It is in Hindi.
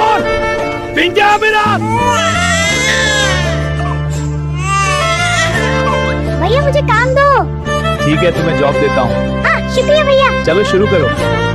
चोर, पिंजा मेरा। भैया मुझे काम दो। ठीक है, तुम्हें जॉब देता हूँ। हाँ शुक्रिया भैया। चलो शुरू करो।